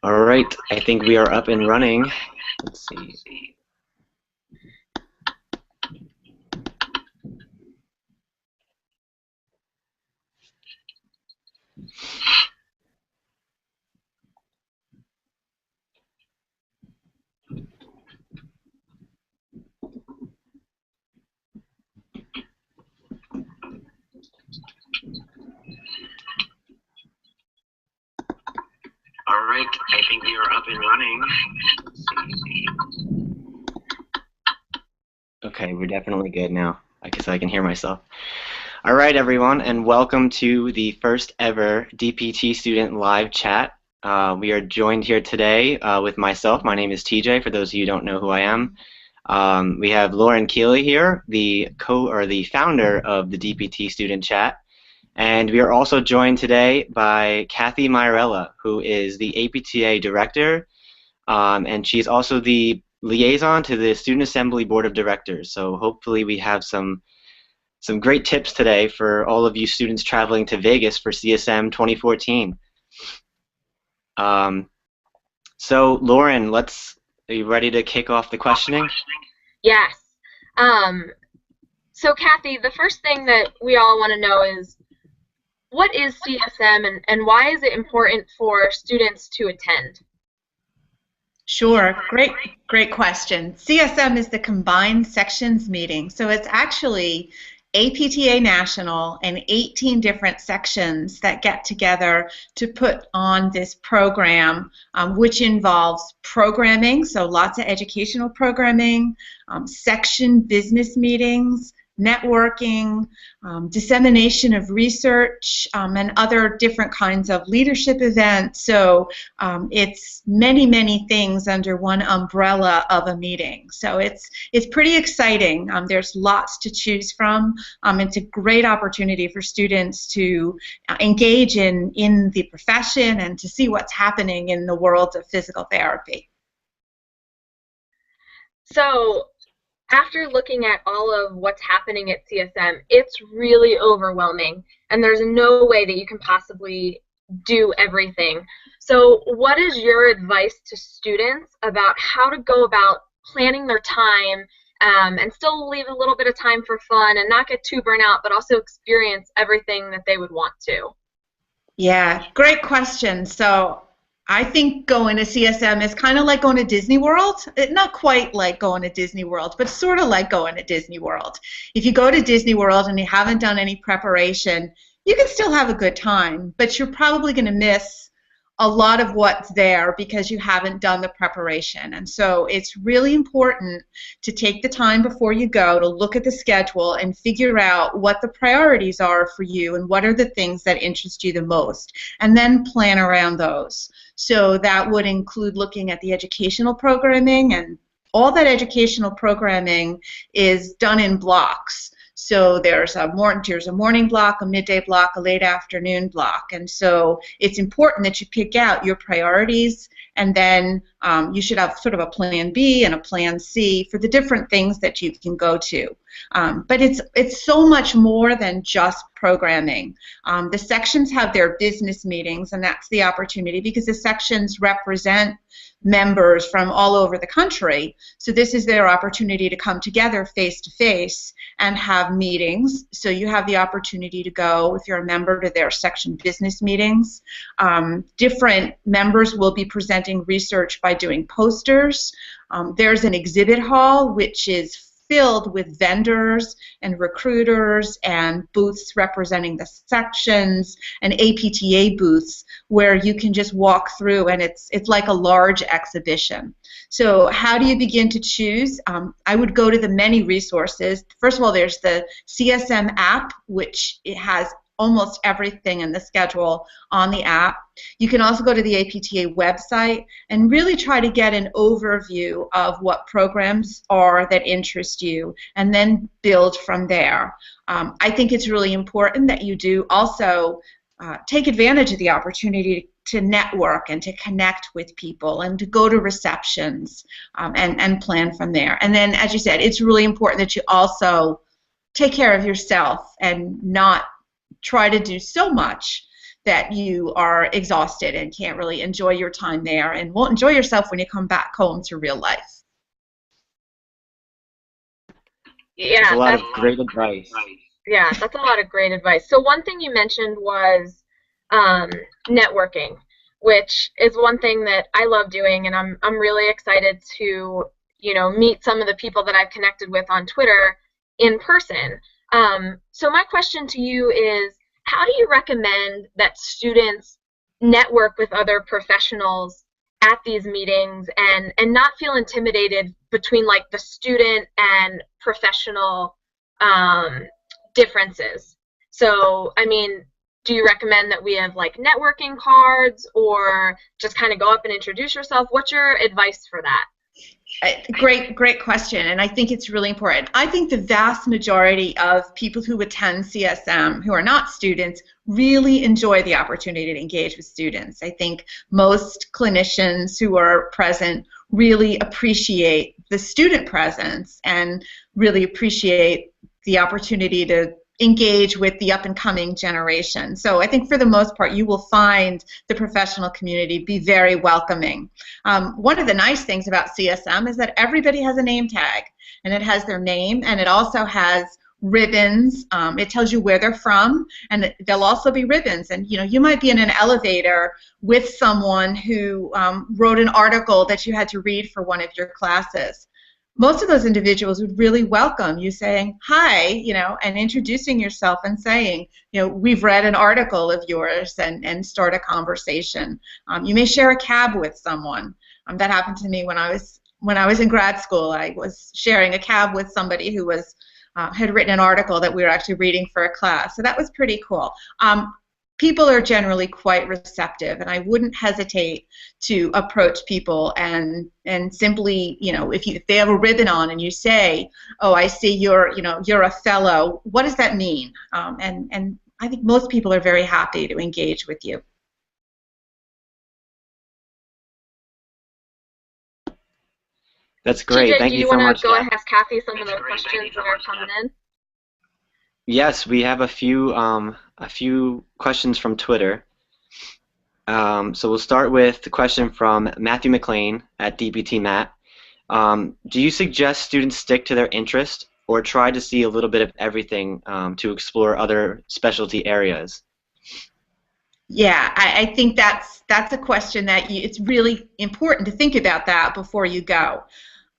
All right, I think we are up and running. Let's see. All right, I think we are up and running. Okay, we're definitely good now. I guess I can hear myself. All right, everyone, and welcome to the first ever DPT student live chat. We are joined here today with myself. My name is TJ, for those of you who don't know who I am. We have Lauren Keeley here, the founder of the DPT student chat. And we are also joined today by Kathy Mairella, who is the APTA director, and she's also the liaison to the Student Assembly Board of Directors. So hopefully we have some great tips today for all of you students traveling to Vegas for CSM 2014. So Lauren, are you ready to kick off the questioning? Yes. So Kathy, the first thing that we all want to know is, what is CSM and why is it important for students to attend? Sure, great question. CSM is the Combined Sections Meeting, so it's actually APTA National and 18 different sections that get together to put on this program, which involves programming, so lots of educational programming, section business meetings, networking, dissemination of research, and other different kinds of leadership events. So it's many things under one umbrella of a meeting. So it's pretty exciting. There's lots to choose from. It's a great opportunity for students to engage in the profession and to see what's happening in the world of physical therapy. So after looking at all of what's happening at CSM, it's really overwhelming, and there's no way that you can possibly do everything. So what is your advice to students about how to go about planning their time and still leave a little bit of time for fun and not get too burnt out, but also experience everything that they would want to? Yeah, great question. So I think going to CSM is kind of like going to Disney World. Not quite like going to Disney World, but sort of like going to Disney World. If you go to Disney World and you haven't done any preparation, you can still have a good time, but you're probably going to miss a lot of what's there because you haven't done the preparation. And so it's really important to take the time before you go to look at the schedule and figure out what the priorities are for you and what are the things that interest you the most, and then plan around those. So that would include looking at the educational programming, and all that educational programming is done in blocks. So there's a morning block, a midday block, a late afternoon block. And so it's important that you pick out your priorities, and then you should have sort of a plan B and a plan C for the different things that you can go to. But it's so much more than just programming. The sections have their business meetings, and that's the opportunity because the sections represent members from all over the country. So this is their opportunity to come together face to face and have meetings. So you have the opportunity to go, if you're a member, to their section business meetings. Different members will be presenting research by doing posters. There's an exhibit hall which is filled with vendors and recruiters and booths representing the sections and APTA booths where you can just walk through, and it's like a large exhibition. So how do you begin to choose? I would go to the many resources. First of all, there's the CSM app, which it has almost everything in the schedule on the app. You can also go to the APTA website and really try to get an overview of what programs are that interest you, and then build from there. I think it's really important that you do also take advantage of the opportunity to network and to connect with people and to go to receptions and plan from there. And then, as you said, it's really important that you also take care of yourself and not try to do so much that you are exhausted and can't really enjoy your time there and won't enjoy yourself when you come back home to real life. Yeah, That's a lot of great advice. yeah, that's a lot of great advice. So one thing you mentioned was networking, which is one thing that I love doing, and I'm really excited to meet some of the people that I've connected with on Twitter in person. So my question to you is, how do you recommend that students network with other professionals at these meetings and not feel intimidated between like the student and professional differences? So, I mean, do you recommend that we have like networking cards or just kind of go up and introduce yourself? What's your advice for that? Great question, and I think it's really important. I think the vast majority of people who attend CSM who are not students really enjoy the opportunity to engage with students. I think most clinicians who are present really appreciate the student presence and really appreciate the opportunity to engage with the up-and-coming generation. So I think for the most part, you will find the professional community be very welcoming. One of the nice things about CSM is that everybody has a name tag, and it has their name, and it also has ribbons. It tells you where they're from, and there'll also be ribbons. And you might be in an elevator with someone who wrote an article that you had to read for one of your classes. Most of those individuals would really welcome you saying hi, and introducing yourself and saying, we've read an article of yours, and start a conversation. You may share a cab with someone. That happened to me when I was in grad school. I was sharing a cab with somebody who had written an article that we were actually reading for a class. So that was pretty cool. People are generally quite receptive, and I wouldn't hesitate to approach people and simply, if they have a ribbon on and you say, "Oh, I see you're a fellow," what does that mean? And I think most people are very happy to engage with you. That's great. TJ, Thank do you you so want much, to go Kathy. and ask Kathy some of the questions that are coming in? Yes, we have a few questions from Twitter. So we'll start with the question from Matthew McLean at DBT do you suggest students stick to their interest or try to see a little bit of everything to explore other specialty areas? Yeah, I think that's a question that it's really important to think about that before you go.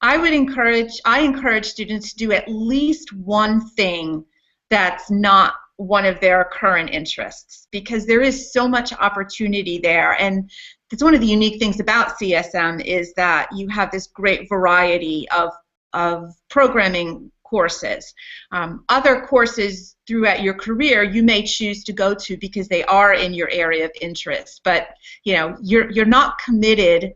I encourage students to do at least one thing that's not one of their current interests, because there is so much opportunity there. And that's one of the unique things about CSM, is that you have this great variety of programming courses. Other courses throughout your career you may choose to go to because they are in your area of interest, but you're not committed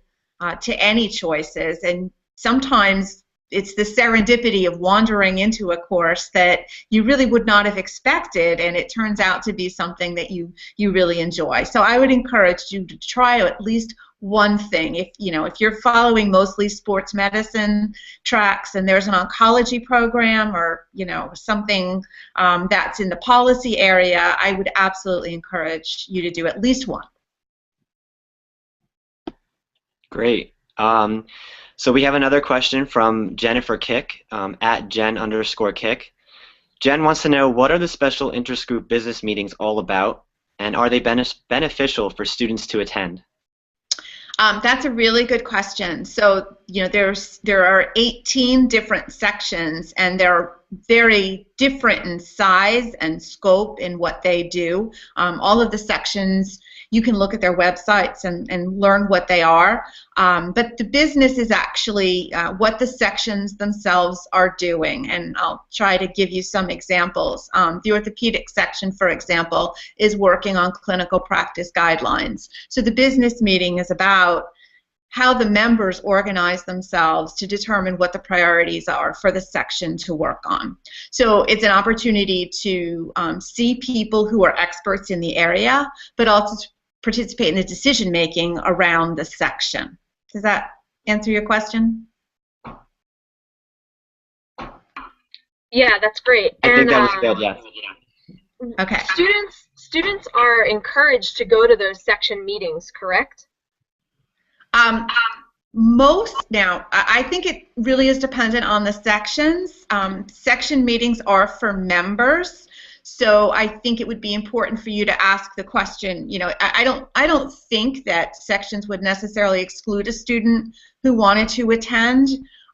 to any choices, and sometimes it's the serendipity of wandering into a course that you really would not have expected, and it turns out to be something that you really enjoy. So I would encourage you to try at least one thing. If you're following mostly sports medicine tracks and there's an oncology program, or something that's in the policy area, I would absolutely encourage you to do at least one. Great. So we have another question from Jennifer Kick at Jen_Kick. Jen wants to know, what are the special interest group business meetings all about, and are they beneficial for students to attend? That's a really good question. So there are 18 different sections, and they're very different in size and scope in what they do. All of the sections, you can look at their websites and learn what they are. But the business is actually what the sections themselves are doing, and I'll try to give you some examples. The orthopedic section, for example, is working on clinical practice guidelines. So the business meeting is about how the members organize themselves to determine what the priorities are for the section to work on. So it's an opportunity to see people who are experts in the area, but also to participate in the decision making around the section. Does that answer your question? Yeah, that's great. I think that was good, yes. Okay. students are encouraged to go to those section meetings, correct? Um, Now, I think it really is dependent on the sections. Section meetings are for members, so I think it would be important for you to ask the question. You know, I don't think that sections would necessarily exclude a student who wanted to attend,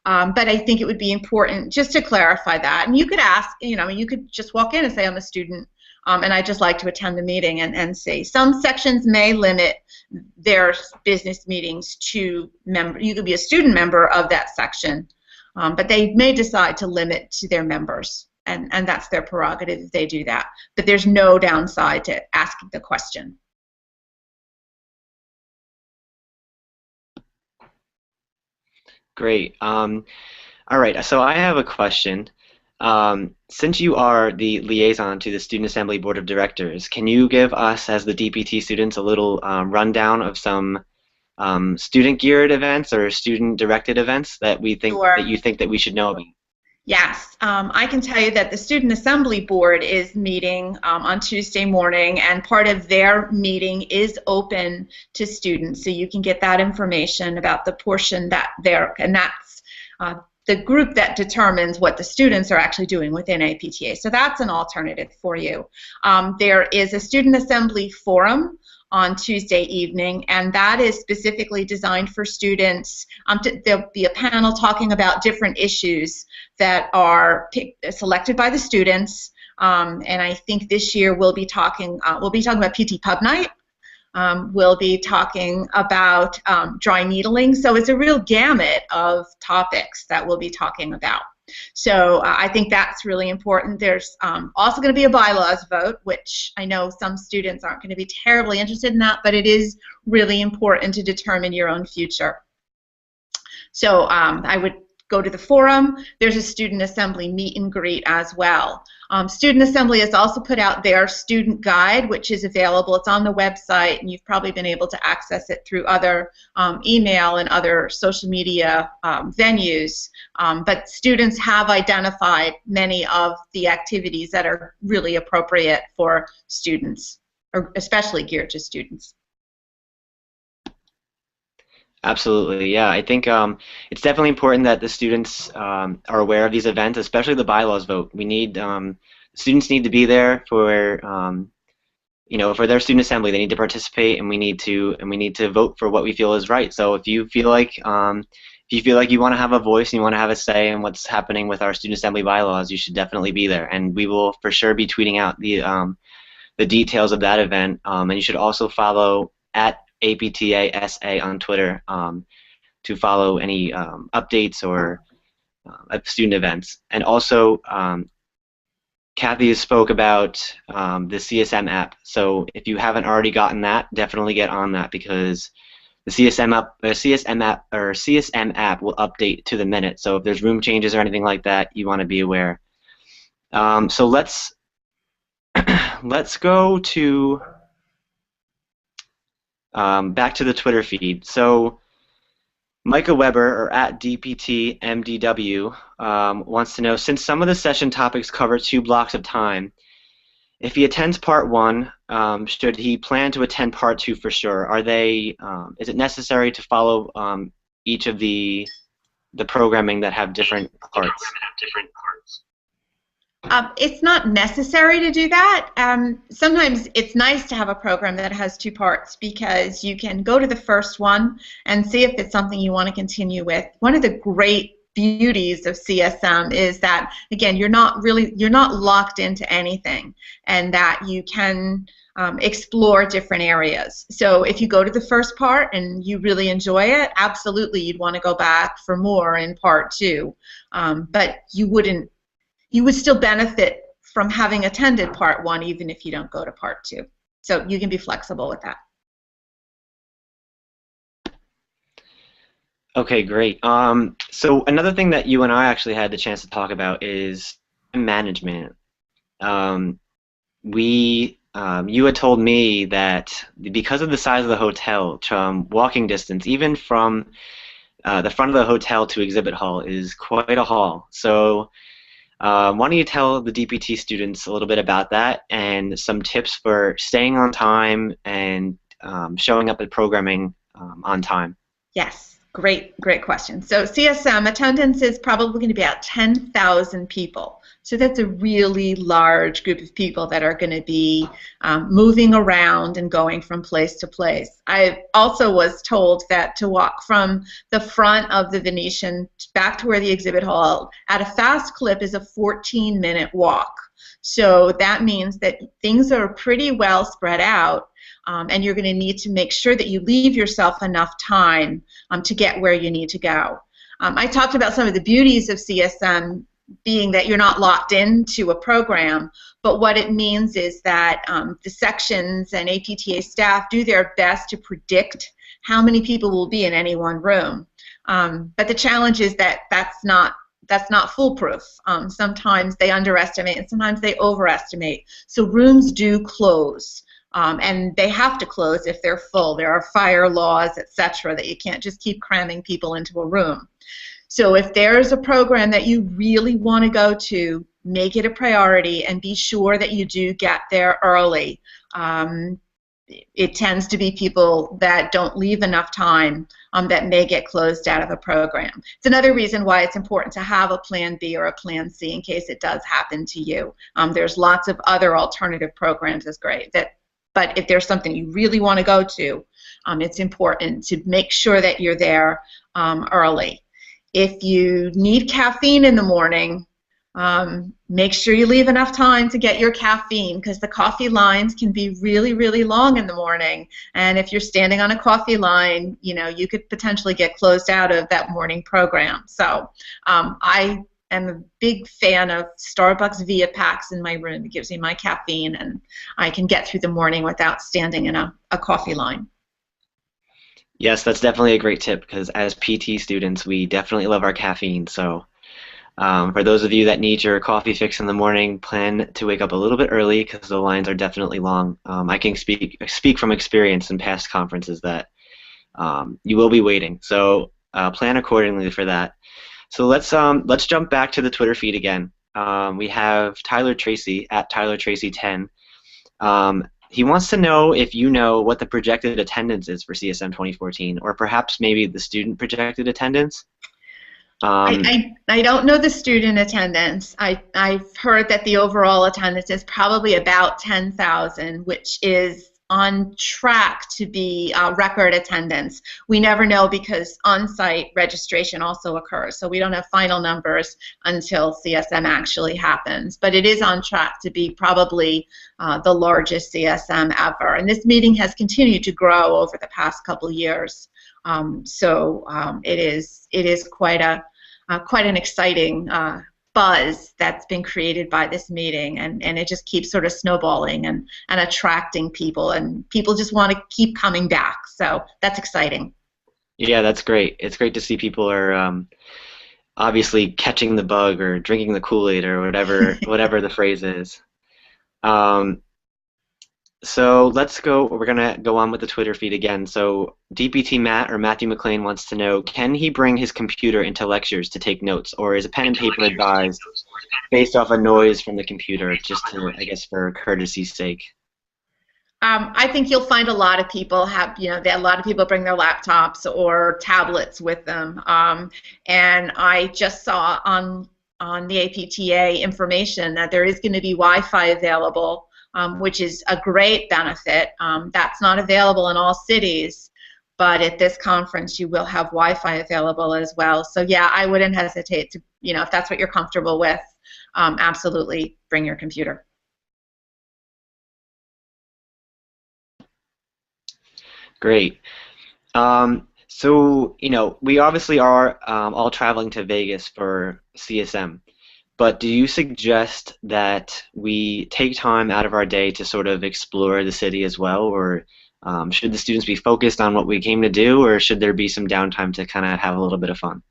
but I think it would be important just to clarify that. And you could ask, you know, you could just walk in and say, I'm a student, and I'd just like to attend the meeting, and see. Some sections may limit their business meetings to member. You could be a student member of that section, but they may decide to limit to their members, and that's their prerogative if they do that. But there's no downside to asking the question. Great. All right, so I have a question. Since you are the liaison to the Student Assembly Board of Directors, can you give us, as the DPT students, a little rundown of some student-geared events or student-directed events that we think Sure. that you think that we should know about? Yes, I can tell you that the Student Assembly Board is meeting on Tuesday morning, and part of their meeting is open to students, so you can get that information about the portion that and that's the group that determines what the students are actually doing within APTA. So that's an alternative for you. There is a Student Assembly Forum on Tuesday evening, and that is specifically designed for students. There'll be a panel talking about different issues that are selected by the students, and I think this year we'll be talking about PT Pub Night. We'll be talking about dry needling. So it's a real gamut of topics that we'll be talking about. So I think that's really important. There's also going to be a bylaws vote, which I know some students aren't going to be terribly interested in that, but it is really important to determine your own future. So I would go to the forum. There's a Student Assembly meet and greet as well. Student Assembly has also put out their student guide, which is available. It's on the website, and you've probably been able to access it through other email and other social media venues. But students have identified many of the activities that are really appropriate for students, or especially geared to students. Absolutely, yeah. I think it's definitely important that the students are aware of these events, especially the bylaws vote. We need students need to be there for you know, for their student assembly. They need to participate, and we need to vote for what we feel is right. So if you feel like you want to have a voice and you want to have a say in what's happening with our student assembly bylaws, you should definitely be there. And we will for sure be tweeting out the details of that event. And you should also follow at APTA-SA on Twitter to follow any updates or student events. And also, Kathy spoke about the CSM app. So if you haven't already gotten that, definitely get on that, because the CSM app will update to the minute. So if there's room changes or anything like that, you want to be aware. So let's go to back to the Twitter feed. So Micah Weber, or at DPTMDW, wants to know, since some of the session topics cover 2 blocks of time, if he attends part 1, should he plan to attend part 2 for sure? Are they? Is it necessary to follow each of the programming that have different parts? It's not necessary to do that. Sometimes it's nice to have a program that has 2 parts, because you can go to the first one and see if it's something you want to continue with. One of the great beauties of CSM is that, again, you're not locked into anything, and that you can explore different areas. So if you go to the first part and you really enjoy it, absolutely you'd want to go back for more in part 2. But you would still benefit from having attended part 1 even if you don't go to part 2. So you can be flexible with that. Okay, great. So another thing that you and I actually had the chance to talk about is management. You had told me that because of the size of the hotel, walking distance, even from the front of the hotel to exhibit hall, is quite a haul. So Why don't you tell the DPT students a little bit about that and some tips for staying on time and showing up at programming on time? Yes, great question. So CSM attendance is probably going to be about 10,000 people. So that's a really large group of people that are going to be moving around and going from place to place. I also was told that to walk from the front of the Venetian back to where the exhibit hall at a fast clip is a 14-minute walk. So that means that things are pretty well spread out. And you're going to need to make sure that you leave yourself enough time to get where you need to go. I talked about some of the beauties of CSM being that you're not locked into a program, but what it means is that the sections and APTA staff do their best to predict how many people will be in any one room. But the challenge is that that's not foolproof. Sometimes they underestimate and sometimes they overestimate. So rooms do close. And they have to close if they're full. There are fire laws, etc., that you can't just keep cramming people into a room. So if there's a program that you really want to go to, make it a priority and be sure that you do get there early. It tends to be people that don't leave enough time that may get closed out of a program. It's another reason why it's important to have a plan B or a plan C in case it does happen to you. There's lots of other alternative programs that's great. But if there's something you really want to go to, it's important to make sure that you're there early. If you need caffeine in the morning, make sure you leave enough time to get your caffeine because the coffee lines can be really, really long in the morning. And if you're standing on a coffee line, you could potentially get closed out of that morning program. So I am a big fan of Starbucks Via Packs in my room. It gives me my caffeine, and I can get through the morning without standing in a coffee line. Yes, that's definitely a great tip because as PT students, we definitely love our caffeine. So for those of you that need your coffee fix in the morning, plan to wake up a little bit early because the lines are definitely long. I can speak from experience in past conferences that you will be waiting. So plan accordingly for that. So let's jump back to the Twitter feed again. We have Tyler Tracy at TylerTracy10. He wants to know if you know what the projected attendance is for CSM 2014, or perhaps maybe the student projected attendance. I don't know the student attendance. I've heard that the overall attendance is probably about 10,000, which is on track to be record attendance. We never know because on-site registration also occurs, so we don't have final numbers until CSM actually happens. But it is on track to be probably the largest CSM ever. And this meeting has continued to grow over the past couple years. It is quite an exciting buzz that's been created by this meeting, and it just keeps sort of snowballing and attracting people, and people just want to keep coming back. So that's exciting. Yeah, that's great. It's great to see people are obviously catching the bug or drinking the Kool-Aid or whatever the phrase is. So we're gonna go on with the Twitter feed again. So DPT Matt or Matthew McLean wants to know, can he bring his computer into lectures to take notes, or is a pen and paper advised based off a noise from the computer, just to, I guess, for courtesy's sake? I think you'll find a lot of people a lot of people bring their laptops or tablets with them. And I just saw on the APTA information that there is going to be Wi-Fi available, which is a great benefit. That's not available in all cities, but at this conference you will have Wi-Fi available as well. So yeah, I wouldn't hesitate to, if that's what you're comfortable with, absolutely bring your computer. Great. So, we obviously are all traveling to Vegas for CSM. But do you suggest that we take time out of our day to sort of explore the city as well, or should the students be focused on what we came to do, or should there be some downtime to kind of have a little bit of fun?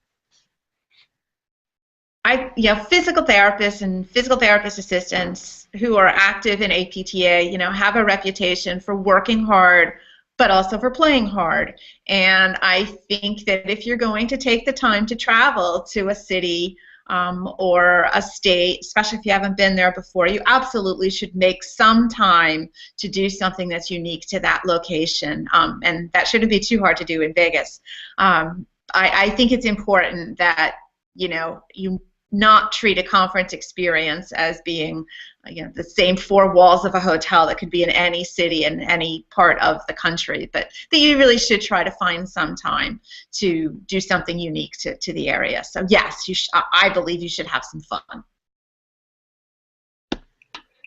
Physical therapists and physical therapist assistants who are active in APTA, have a reputation for working hard, but also for playing hard. And I think that if you're going to take the time to travel to a city, or a state, especially if you haven't been there before, you absolutely should make some time to do something that's unique to that location. And that shouldn't be too hard to do in Vegas. I think it's important that you not treat a conference experience as being the same four walls of a hotel that could be in any city in any part of the country, but that you really should try to find some time to do something unique to the area. So yes, I believe you should have some fun.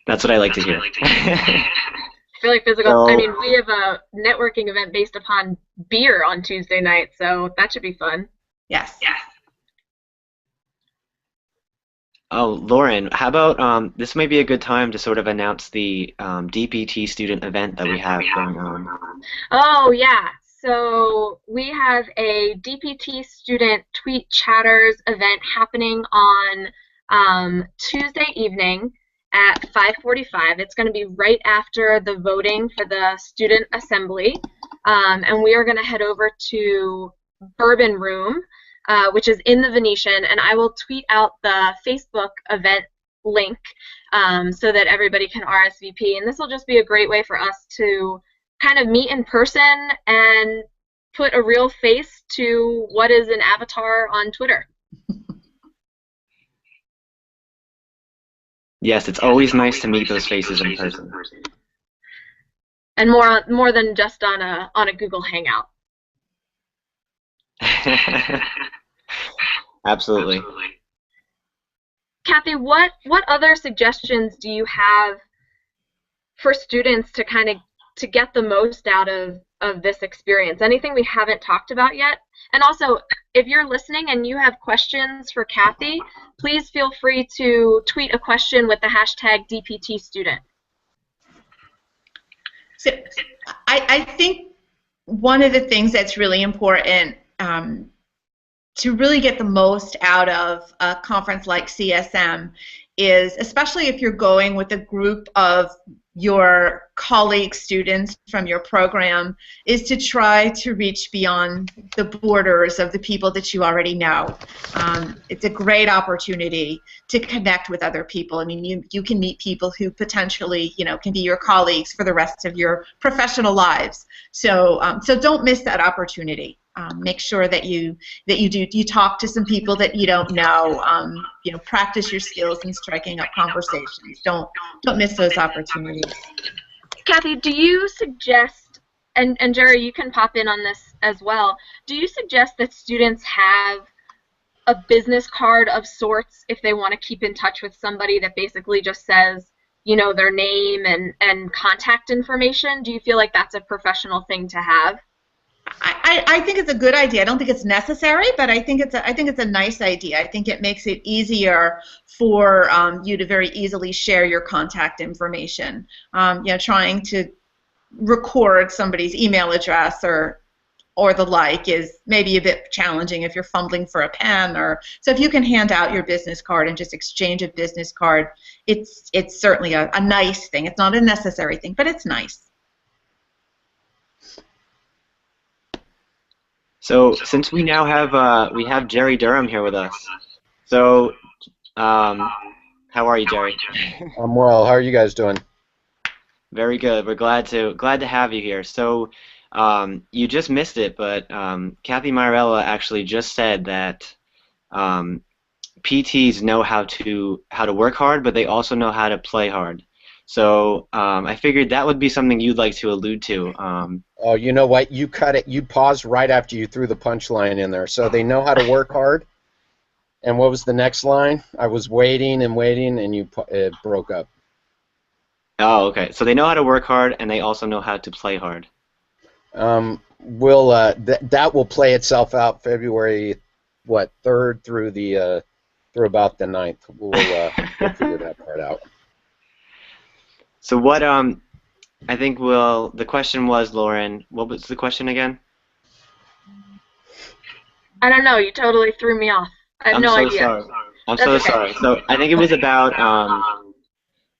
That's what I like to hear. I feel like physical. I mean, we have a networking event based upon beer on Tuesday night, so that should be fun. Yes. Yeah. Oh, Lauren, how about this might be a good time to sort of announce the DPT student event that we have going on. Oh, yeah. So we have a DPT student tweet chatters event happening on Tuesday evening at 5:45. It's going to be right after the voting for the student assembly, and we are going to head over to Bourbon Room, which is in the Venetian, and I will tweet out the Facebook event link so that everybody can RSVP. And this will just be a great way for us to kind of meet in person and put a real face to what is an avatar on Twitter. Yes, it's always nice to meet those faces in person. And more than just on a Google Hangout. Absolutely. Kathy, what other suggestions do you have for students to kind of to get the most out of this experience? Anything we haven't talked about yet? And also, if you're listening and you have questions for Kathy, please feel free to tweet a question with the hashtag DPTstudent. So I think one of the things that's really important to really get the most out of a conference like CSM is, especially if you're going with a group of your colleague students from your program, is to try to reach beyond the borders of the people that you already know. It's a great opportunity to connect with other people. I mean, you can meet people who potentially, can be your colleagues for the rest of your professional lives. So don't miss that opportunity. Make sure that you talk to some people that you don't know. Practice your skills in striking up conversations. Don't miss those opportunities. Kathy, do you suggest, and Jerry, you can pop in on this as well, do you suggest that students have a business card of sorts if they want to keep in touch with somebody that basically just says, their name and contact information? Do you feel like that's a professional thing to have? I think it's a good idea. I don't think it's necessary, but I think it's a nice idea. I think it makes it easier for you to very easily share your contact information. Trying to record somebody's email address or the like is maybe a bit challenging if you're fumbling for a pen. So if you can hand out your business card and just exchange a business card, it's certainly a nice thing. It's not a necessary thing, but it's nice. So since we now have Jerry Durham here with us, so how are you, Jerry? I'm well. How are you guys doing? Very good. We're glad to have you here. So you just missed it, but Kathy Mairella actually just said that PTs know how to work hard, but they also know how to play hard. So I figured that would be something you'd like to allude to. Oh, you know what? You cut it. You paused right after you threw the punchline in there. So they know how to work hard. And what was the next line? I was waiting and waiting, and it broke up. Oh, okay. So they know how to work hard, and they also know how to play hard. That will play itself out February, 3rd through about the 9th. We'll figure that part out. So what I think the question was, Lauren, what was the question again? I don't know. You totally threw me off. I have no idea. Sorry. I'm so sorry. So I think it was about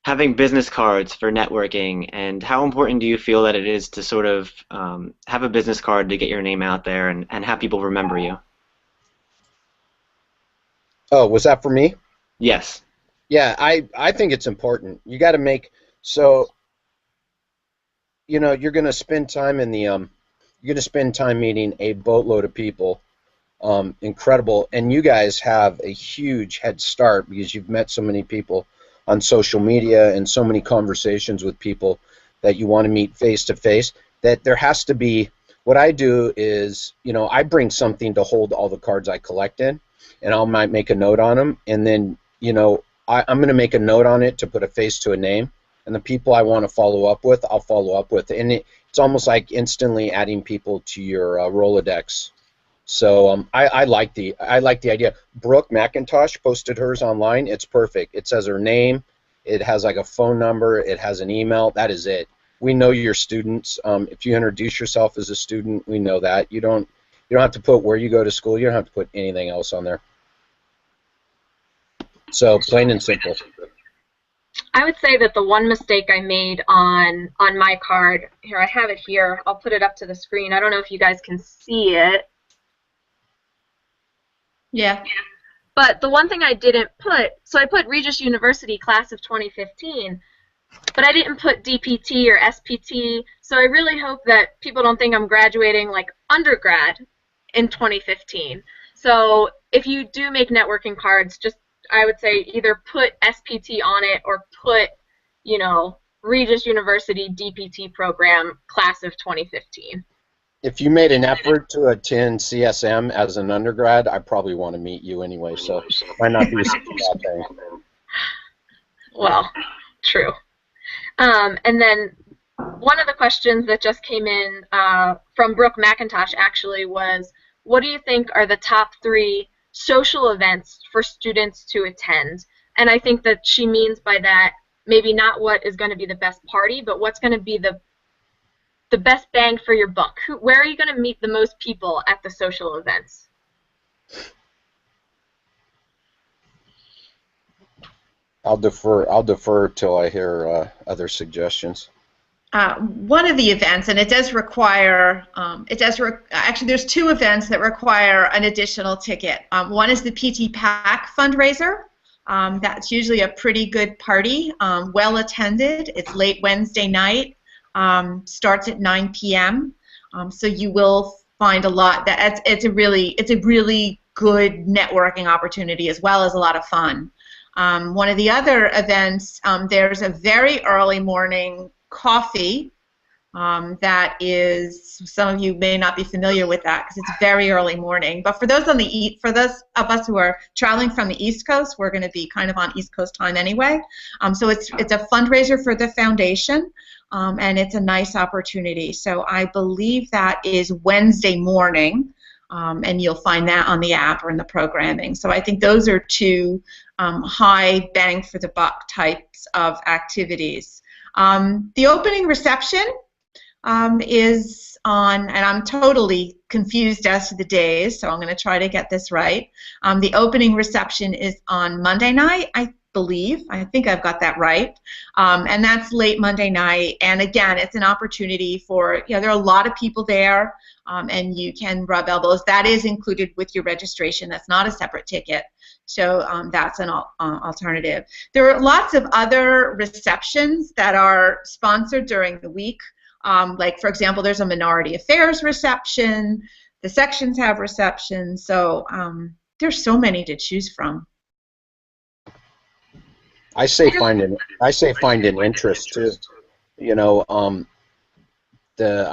having business cards for networking, and how important do you feel that it is to sort of have a business card to get your name out there and have people remember you? Oh, was that for me? Yes. Yeah, I think it's important. You got to make so you're going to spend time in the you're going to spend time meeting a boatload of people. Incredible, and you guys have a huge head start because you've met so many people on social media and so many conversations with people that you want to meet face to face. That there has to be. What I do is, I bring something to hold all the cards I collect in, and I might make a note on them, and then I'm going to make a note on it to put a face to a name, and the people I want to follow up with, I'll follow up with, and it's almost like instantly adding people to your Rolodex. So I like the idea. Brooke McIntosh posted hers online. It's perfect. It says her name. It has like a phone number. It has an email. That is it. We know your students. If you introduce yourself as a student, we know that. You don't have to put where you go to school. You don't have to put anything else on there. So plain and simple. I would say that the one mistake I made on my card, here, I have it here. I'll put it up to the screen. I don't know if you guys can see it. Yeah. But the one thing I didn't put, so I put Regis University class of 2015, but I didn't put DPT or SPT, so I really hope that people don't think I'm graduating like undergrad in 2015. So if you do make networking cards, just, I would say, either put SPT on it or put, Regis University DPT program class of 2015. If you made an effort to attend CSM as an undergrad, I probably want to meet you anyway, so it might not be such a bad thing. Well, true. And then one of the questions that just came in from Brooke McIntosh actually was, what do you think are the top 3 social events for students to attend? And I think that she means by that maybe not what is going to be the best party, but what's going to be the best bang for your buck. Where are you going to meet the most people at the social events? I'll defer till I hear other suggestions. One of the events, and it does require, actually there's 2 events that require an additional ticket. One is the PT PAC fundraiser. That's usually a pretty good party, well attended. It's late Wednesday night. Starts at 9 p.m. So you will find a lot. It's a really good networking opportunity as well as a lot of fun. One of the other events, there's a very early morning coffee that is, some of you may not be familiar with that because it's very early morning. But for those of us who are traveling from the East Coast, we're going to be kind of on East Coast time anyway. So it's a fundraiser for the foundation. And it's a nice opportunity. So I believe that is Wednesday morning, and you'll find that on the app or in the programming. So I think those are 2 high bang for the buck types of activities. The opening reception is on, and I'm totally confused as to the days, so I'm going to try to get this right. The opening reception is on Monday night, I think I've got that right, and that's late Monday night. And again, it's an opportunity for, there are a lot of people there, and you can rub elbows. That is included with your registration. That's not a separate ticket, so that's an alternative. There are lots of other receptions that are sponsored during the week. Like, for example, there's a minority affairs reception. The sections have receptions, so there's so many to choose from. I say find an interest too. I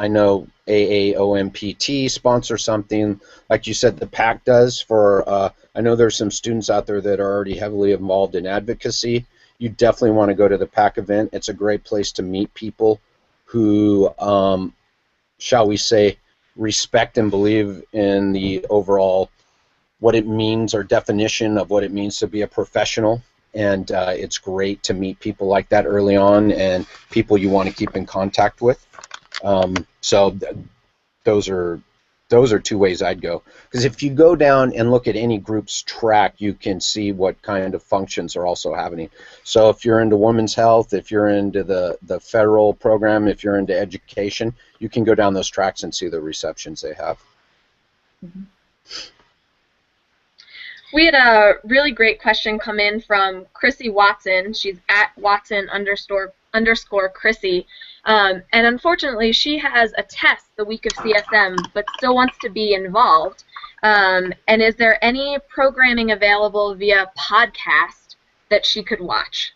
know AAOMPT sponsors something like you said. The PAC does for. I know there's some students out there that are already heavily involved in advocacy. You definitely want to go to the PAC event. It's a great place to meet people who, shall we say, respect and believe in the overall what it means or definition of what it means to be a professional. And it's great to meet people like that early on and people you want to keep in contact with. So those are 2 ways I'd go. Because if you go down and look at any group's track, you can see what kind of functions are also happening. So if you're into women's health, if you're into the federal program, if you're into education, you can go down those tracks and see the receptions they have. Mm-hmm. We had a really great question come in from Chrissy Watson. She's at Watson__ Chrissy. And unfortunately, she has a test the week of CSM, but still wants to be involved. And is there any programming available via podcast that she could watch?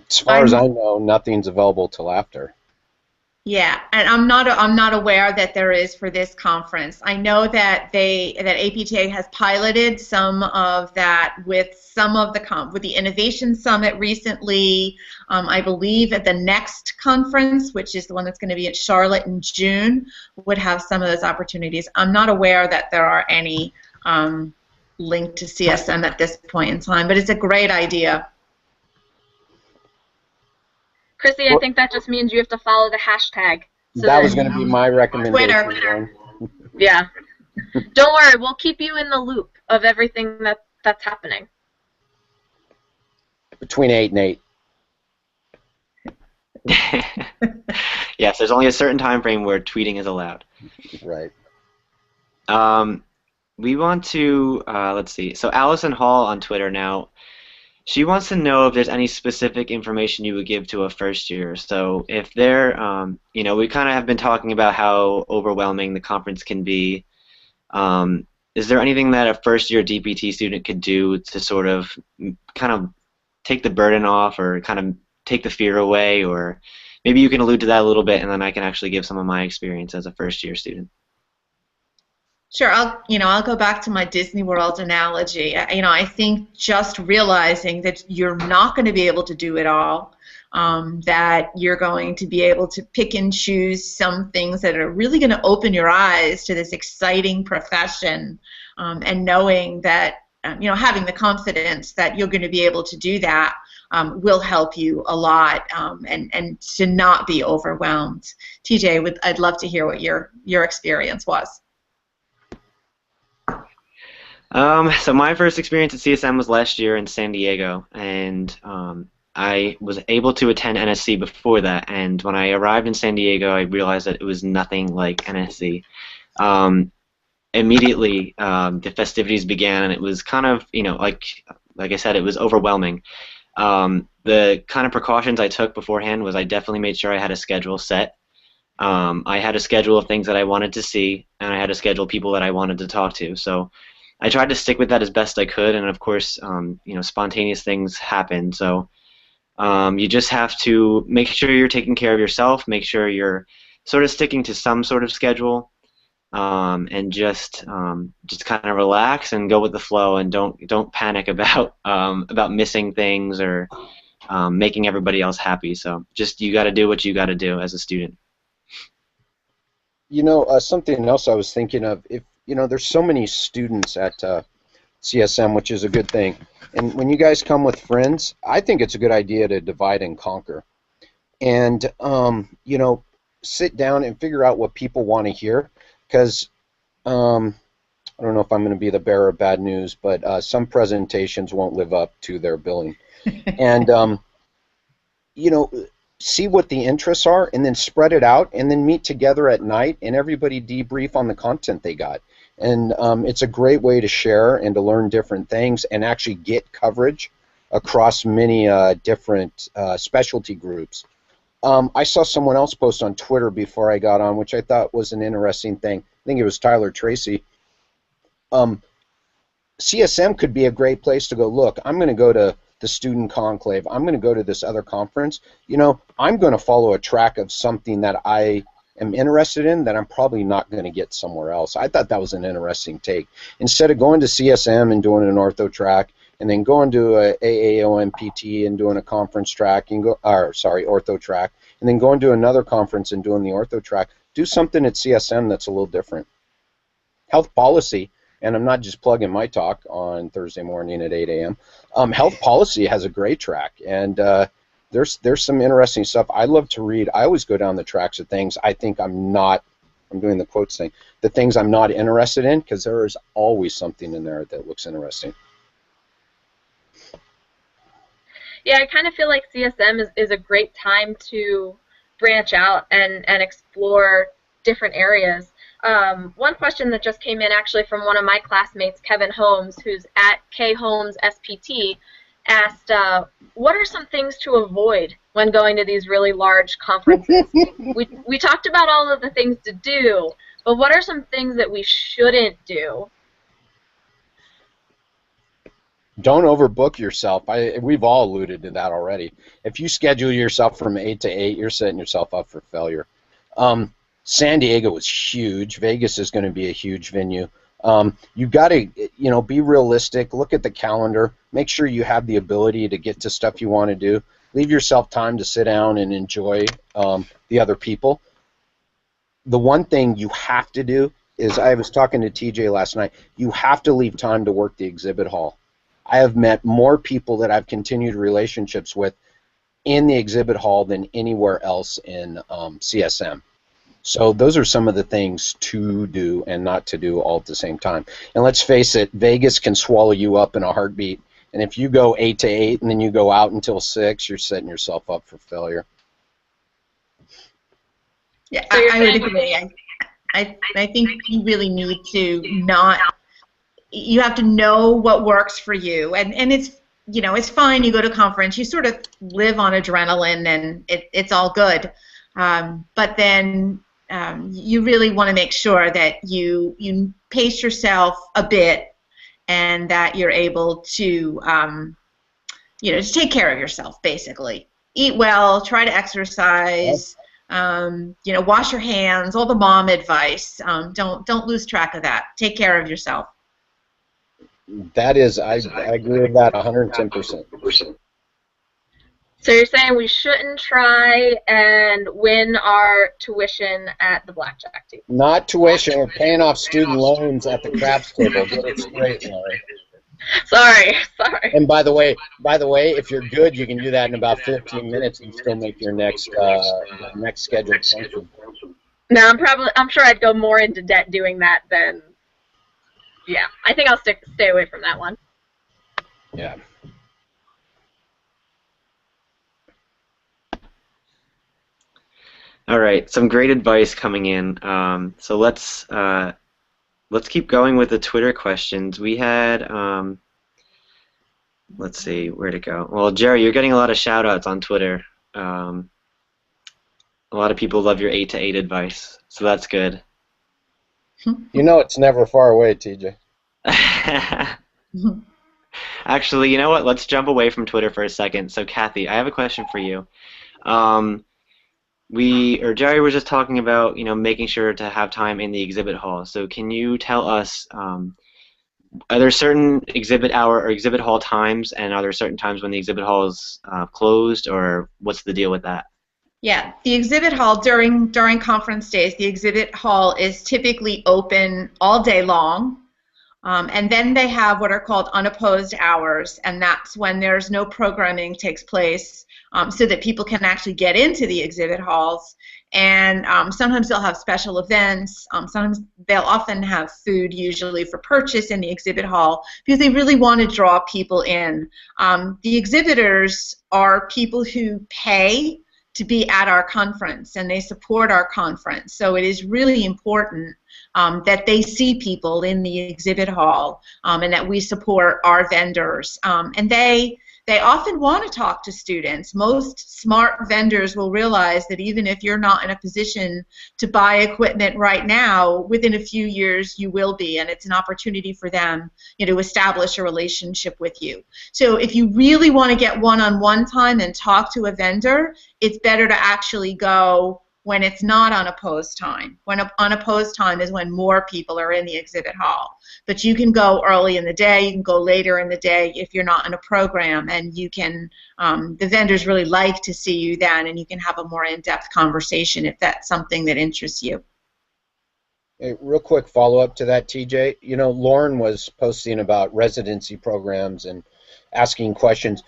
As far as I know, nothing's available till after. Yeah, and I'm not aware that there is for this conference. I know that APTA has piloted some of that with some of with the Innovation Summit recently. I believe at the next conference, which is the one that's going to be at Charlotte in June, would have some of those opportunities. I'm not aware that there are any linked to CSM at this point in time, but it's a great idea. Chrissy, I think that just means you have to follow the hashtag. So that was going to be my recommendation. Twitter. Yeah. Don't worry, we'll keep you in the loop of everything that's happening. Between 8 and 8. Yes, there's only a certain time frame where tweeting is allowed. Right. We want to, let's see. So Allison Hall on Twitter now, she wants to know if there's any specific information you would give to a first year. So if they're, we kind of have been talking about how overwhelming the conference can be. Is there anything that a first year DPT student could do to sort of kind of take the burden off or kind of take the fear away? Or maybe you can allude to that a little bit, and then I can actually give some of my experience as a first year student. Sure, I'll go back to my Disney World analogy. I think just realizing that you're not going to be able to do it all, that you're going to be able to pick and choose some things that are really going to open your eyes to this exciting profession, and knowing that, having the confidence that you're going to be able to do that will help you a lot, and to not be overwhelmed. TJ, I'd love to hear what your experience was. So my first experience at CSM was last year in San Diego, and I was able to attend NSC before that, and when I arrived in San Diego, I realized that it was nothing like NSC. Immediately, the festivities began, and it was kind of, like I said, it was overwhelming. The kind of precautions I took beforehand was I definitely made sure I had a schedule set. I had a schedule of things that I wanted to see, and I had a schedule of people that I wanted to talk to. So I tried to stick with that as best I could, and of course, spontaneous things happen. So you just have to make sure you're taking care of yourself, make sure you're sort of sticking to some sort of schedule, and just kind of relax and go with the flow, and don't panic about missing things or making everybody else happy. So just you got to do what you got to do as a student. Something else I was thinking of, if there's so many students at CSM, which is a good thing. And when you guys come with friends, I think it's a good idea to divide and conquer. And, sit down and figure out what people want to hear. Because I don't know if I'm going to be the bearer of bad news, but some presentations won't live up to their billing. And, see what the interests are, and then spread it out, and then meet together at night, and everybody debrief on the content they got. And it's a great way to share and to learn different things and actually get coverage across many different specialty groups. I saw someone else post on Twitter before I got on, which I thought was an interesting thing. I think it was Tyler Tracy. CSM could be a great place to go, look, I'm going to go to the student conclave. I'm going to go to this other conference. I'm going to follow a track of something that I am interested in that I'm probably not going to get somewhere else. I thought that was an interesting take. Instead of going to CSM and doing an ortho track, and then going to a AAOMPT and doing a conference track, and ortho track, and then going to another conference and doing the ortho track, do something at CSM that's a little different. Health policy, and I'm not just plugging my talk on Thursday morning at 8 a.m. Health policy has a great track, and there's some interesting stuff. I love to read. I always go down the tracks of things I think I'm doing the quotes thing, the things I'm not interested in, because there is always something in there that looks interesting. Yeah, I kind of feel like CSM is a great time to branch out and explore different areas. One question that just came in actually from one of my classmates, Kevin Holmes, who's at KHolmesSPT, asked, what are some things to avoid when going to these really large conferences? we talked about all of the things to do, but what are some things that we shouldn't do? Don't overbook yourself. We've all alluded to that already. If you schedule yourself from 8 to 8, you're setting yourself up for failure. San Diego is huge. Vegas is going to be a huge venue. You've got to, be realistic. Look at the calendar. Make sure you have the ability to get to stuff you want to do. Leave yourself time to sit down and enjoy the other people. The one thing you have to do is, I was talking to TJ last night, you have to leave time to work the exhibit hall. I have met more people that I've continued relationships with in the exhibit hall than anywhere else in CSM. So those are some of the things to do and not to do all at the same time. And let's face it, Vegas can swallow you up in a heartbeat. And if you go 8 to 8 and then you go out until 6, you're setting yourself up for failure. Yeah, I would agree. I think you really need to you have to know what works for you. And it's, it's fine, you go to a conference, you sort of live on adrenaline and it's all good. But then you really want to make sure that you pace yourself a bit and that you're able to, to take care of yourself, basically. Eat well, try to exercise, wash your hands, all the mom advice. Don't lose track of that. Take care of yourself. That is, I agree with that 110%. So you're saying we shouldn't try and win our tuition at the blackjack table? Not tuition, we're paying off student loans at the craps table. Get it straight, Laurie. Sorry. And by the way, if you're good, you can do that in about 15 minutes and still make your next scheduled function. No, I'm sure I'd go more into debt doing that than. Yeah, I think I'll stay away from that one. Yeah. All right, some great advice coming in. So let's keep going with the Twitter questions. We had, let's see, where'd it go? Well, Jerry, you're getting a lot of shout-outs on Twitter. A lot of people love your 8 to 8 advice, so that's good. It's never far away, TJ. Actually, you know what? Let's jump away from Twitter for a second. So, Kathy, I have a question for you. Jerry was just talking about, making sure to have time in the exhibit hall. So, can you tell us, are there certain exhibit hour or exhibit hall times, and are there certain times when the exhibit hall is closed, or what's the deal with that? Yeah, the exhibit hall during conference days, the exhibit hall is typically open all day long, and then they have what are called unopposed hours, and that's when there's no programming takes place, so that people can actually get into the exhibit halls. And sometimes they'll have special events. Sometimes they'll often have food, usually for purchase in the exhibit hall, because they really want to draw people in. The exhibitors are people who pay to be at our conference, and they support our conference. So it is really important that they see people in the exhibit hall, and that we support our vendors. And they often want to talk to students. Most smart vendors will realize that even if you're not in a position to buy equipment right now, within a few years you will be, and it's an opportunity for them, to establish a relationship with you. So if you really want to get one-on-one time and talk to a vendor, it's better to actually go when it's not unopposed time. When unopposed time is when more people are in the exhibit hall. But you can go early in the day, you can go later in the day if you're not in a program, and you can, the vendors really like to see you then, and you can have a more in-depth conversation if that's something that interests you. Hey, real quick follow-up to that, TJ. Lauren was posting about residency programs and asking questions.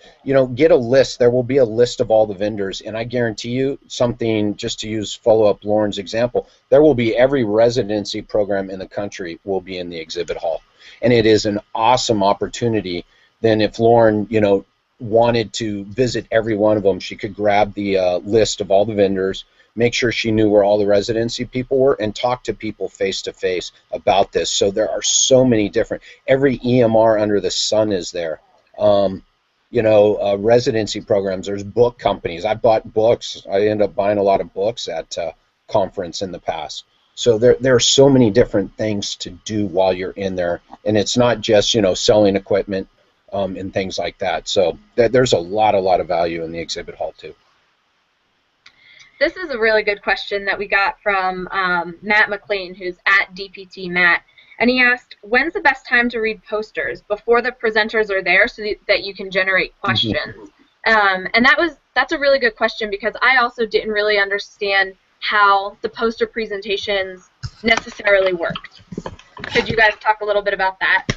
Get a list. There will be a list of all the vendors, and I guarantee you something, just to use follow-up Lauren's example, there will be every residency program in the country will be in the exhibit hall. And it is an awesome opportunity. Then if Lauren, wanted to visit every one of them, she could grab the list of all the vendors, make sure she knew where all the residency people were, and talk to people face to face about this. So there are so many different, every EMR under the sun is there. Residency programs, there's book companies. I bought books. I end up buying a lot of books at conference in the past. So there are so many different things to do while you're in there, and it's not just selling equipment and things like that. So there's a lot of value in the exhibit hall too. This is a really good question that we got from Matt McLean, who's at DPT Matt, and he asked, when's the best time to read posters? Before the presenters are there, so that you can generate questions. And that's a really good question, because I also didn't really understand how the poster presentations necessarily worked. Could you guys talk a little bit about that?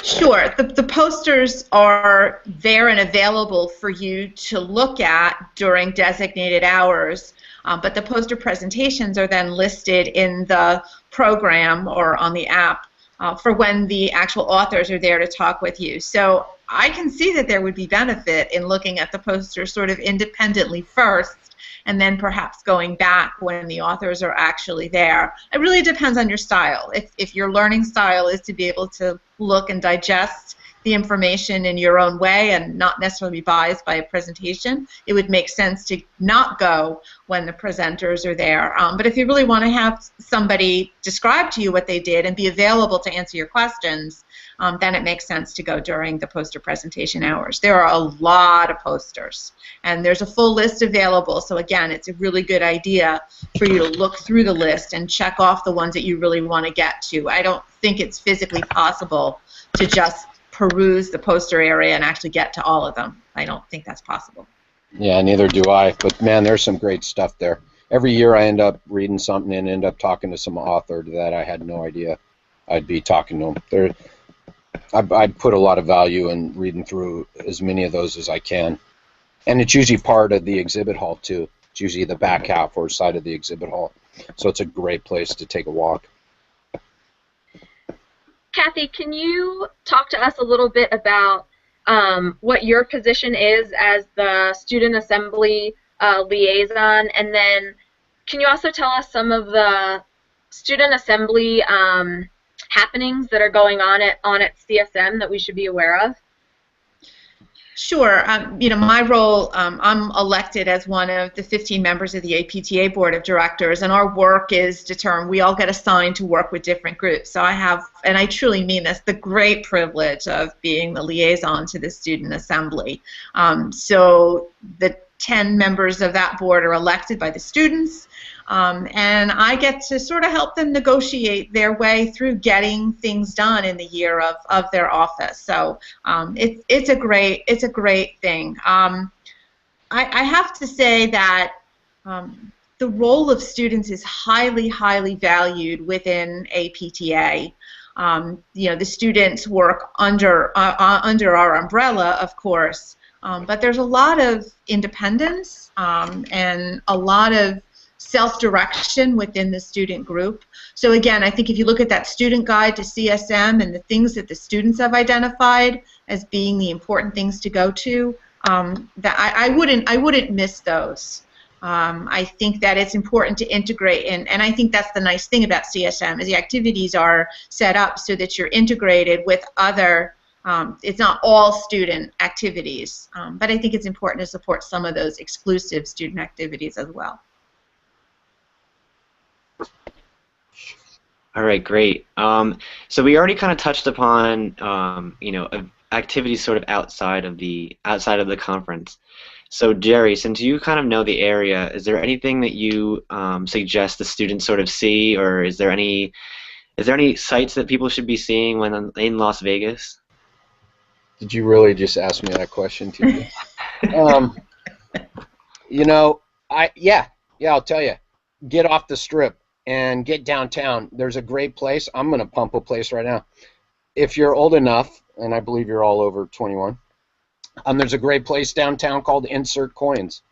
Sure. The posters are there and available for you to look at during designated hours, but the poster presentations are then listed in the program or on the app for when the actual authors are there to talk with you. So I can see that there would be benefit in looking at the posters sort of independently first, and then perhaps going back when the authors are actually there. It really depends on your style. If your learning style is to be able to look and digest the information in your own way and not necessarily be biased by a presentation, it would make sense to not go when the presenters are there. But if you really want to have somebody describe to you what they did and be available to answer your questions, then it makes sense to go during the poster presentation hours. There are a lot of posters, and there's a full list available. So again, it's a really good idea for you to look through the list and check off the ones that you really want to get to. I don't think it's physically possible to just peruse the poster area and actually get to all of them. I don't think that's possible. Yeah, neither do I. But man, there's some great stuff there. Every year I end up reading something and end up talking to some author that I had no idea I'd be talking to them. I put a lot of value in reading through as many of those as I can. And it's usually part of the exhibit hall too. It's usually the back half or side of the exhibit hall. So it's a great place to take a walk. Kathy, can you talk to us a little bit about what your position is as the Student Assembly liaison, and then can you also tell us some of the Student Assembly happenings that are going on at CSM that we should be aware of? Sure. My role, I'm elected as one of the 15 members of the APTA Board of Directors, and our work is determined. We all get assigned to work with different groups. So I have, and I truly mean this, the great privilege of being the liaison to the Student Assembly. So the 10 members of that board are elected by the students, and I get to sort of help them negotiate their way through getting things done in the year of their office. So it's a great thing. I have to say that the role of students is highly valued within APTA. The students work under our umbrella, of course. But there's a lot of independence and a lot of self-direction within the student group. So again, I think if you look at that student guide to CSM and the things that the students have identified as being the important things to go to, that I wouldn't miss those. I think that it's important to integrate, and I think that's the nice thing about CSM is the activities are set up so that you're integrated with other. It's not all student activities, but I think it's important to support some of those exclusive student activities as well. All right, great. So we already kind of touched upon, activities sort of outside of the conference. So Jerry, since you kind of know the area, is there anything that you suggest the students sort of see, or is there any sites that people should be seeing when in Las Vegas? Did you really just ask me that question, too? I'll tell you. Get off the strip and get downtown. There's a great place. I'm going to pump a place right now. If you're old enough, and I believe you're all over 21, there's a great place downtown called Insert Coins.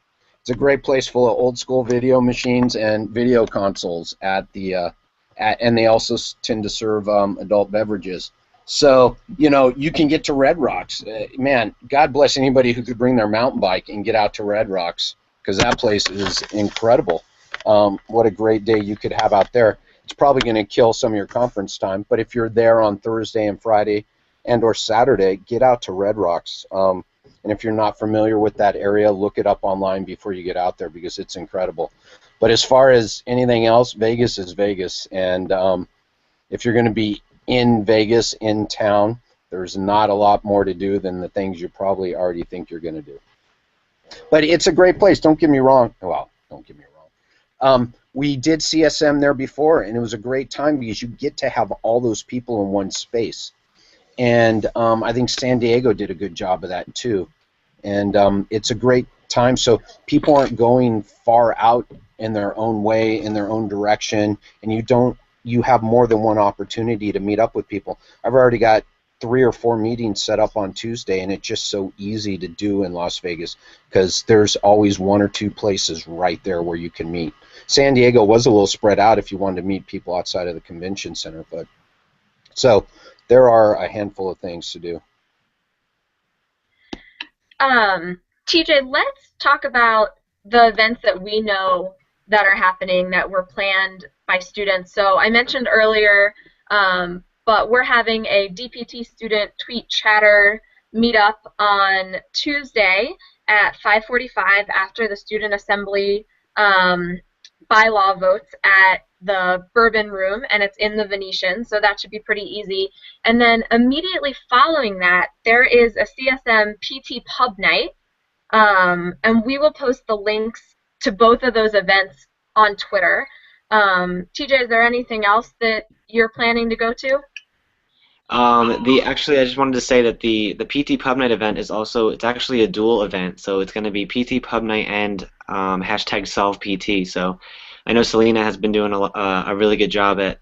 It's a great place full of old school video machines and video consoles and they also tend to serve adult beverages. So, you know, you can get to Red Rocks. Man, God bless anybody who could bring their mountain bike and get out to Red Rocks, because that place is incredible. What a great day you could have out there. It's probably going to kill some of your conference time, but if you're there on Thursday and Friday and or Saturday, get out to Red Rocks. And if you're not familiar with that area, look it up online before you get out there, because it's incredible. But as far as anything else, Vegas is Vegas. And if you're going to be in Vegas, in town, there's not a lot more to do than the things you probably already think you're going to do. But it's a great place. Don't get me wrong. Well, don't get me wrong. We did CSM there before, and it was a great time because you get to have all those people in one space. And I think San Diego did a good job of that too. And it's a great time. So people aren't going far out in their own way, in their own direction, and you have more than one opportunity to meet up with people. I've already got 3 or 4 meetings set up on Tuesday, and it's just so easy to do in Las Vegas because there's always 1 or 2 places right there where you can meet. San Diego was a little spread out if you wanted to meet people outside of the convention center, but so there are a handful of things to do. TJ, let's talk about the events that we know that are happening that were planned by students. So I mentioned earlier, but we're having a DPT student tweet chatter meetup on Tuesday at 5:45 after the student assembly bylaw votes at the Bourbon Room, and it's in the Venetian, so that should be pretty easy. And then immediately following that, there is a CSM PT Pub Night, and we will post the links to both of those events on Twitter. TJ, is there anything else that you're planning to go to? Actually, I just wanted to say that the PT Pub Night event is also, it's actually a dual event, so it's going to be PT Pub Night and hashtag Solve PT. So I know Selena has been doing a really good job at